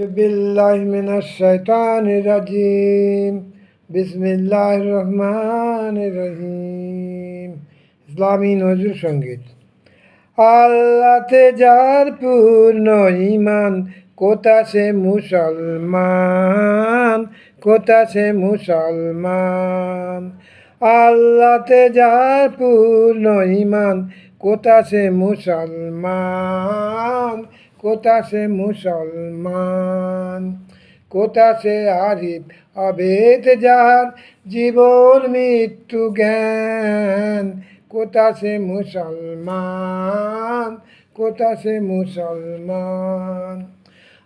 বিল্লাহি মিনাশ শাইতানির রাজিম। বিসমিল্লাহির রহমানির রহিম। ইসলামী নজরুল সঙ্গীত। আল্লাহতে যার পূর্ণ ঈমান, কোথা সে মুসলমান, কোথা সে মুসলমান। আল্লাহতে যার পূর্ণ ঈমান, কোথা সে মুসলমান, কোথা সে মুসলমান। কোথা সে আরিফ অভেদ যার, জীবন মৃত্যু জ্ঞান। কোথা সে মুসলমান, কোথা সে মুসলমান।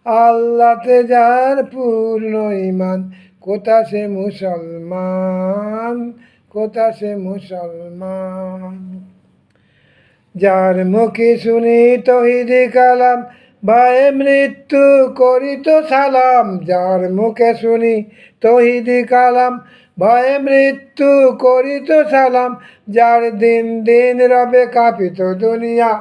আল্লাহতে যার পূর্ণ ঈমান, কোথা সে মুসলমান, কোথা সে মুসলমান। যার মুখে শুনি তহিদি কালাম, ভয়ে মৃত্যু করিত সালাম। যার মুখে শুনি তহিদি কালাম, ভয়ে মৃত্যু করিত সালাম। যার দিন দিন রবে কাঁপিত দুনিয়া,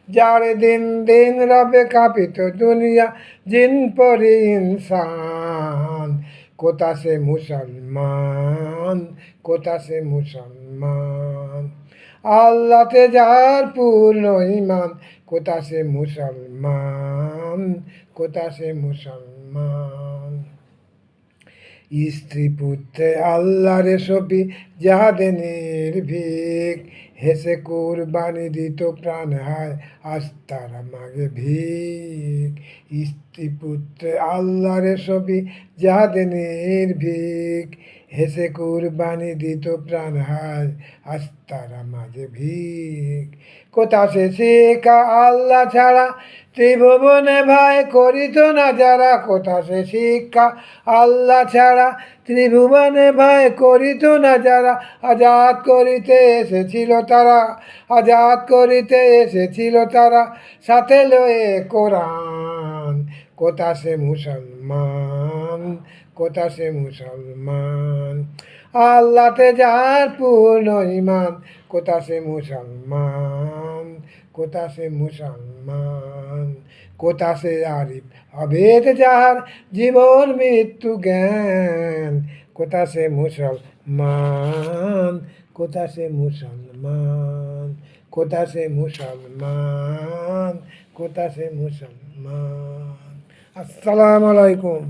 যার দিন দিন রবে কাঁপিত দুনিয়া। জিন পরি ইনসান, কোথা সে মুসলমান, কোথা সে মুসলমান। আল্লাহতে যার পূর্ণ ঈমান, কোথা সে মুসলমান, কোথা সে মুসলমান। স্ত্রী পুত্রে আল্লাহরে সপি যাহাদে নির্ভীক, হেসে কুরবানি দিত প্রাণ হায় আজ তারা মাগে ভিক। স্ত্রী পুত্রে আল্লাহরে সপি যাহাদে নির্ভীক, হেসে কুরবানি দিত প্রাণ হায় আজ তারা মাঝে ভিক। কোথা সে শিক্ষা আল্লাহ ছাড়া, ত্রিভুবনে ভাই করিত না যারা। কোথা সে শিক্ষা আল্লাহ ছাড়া, ত্রিভুবনে ভাই করিত না যারা। আজাদ করিতে এসেছিল তারা, আজাদ করিতে এসেছিল তারা, সাথে লয়ে কোরআন। কোথা সে মুসলমান, কোথা সে মুসলমান। আল্লাহতে যার পূর্ণ ঈমান, কোথা সে মুসলমান, কোথা সে মুসলমান। কোথা সে আরিফ অভেদ যার, জীবন মৃত্যু জ্ঞান। কোথা সে মুসলমান, কোথা সে মুসলমান, কোথা সে মুসলমান, কোথা সে মুসলমান। আসসালামু আলাইকুম।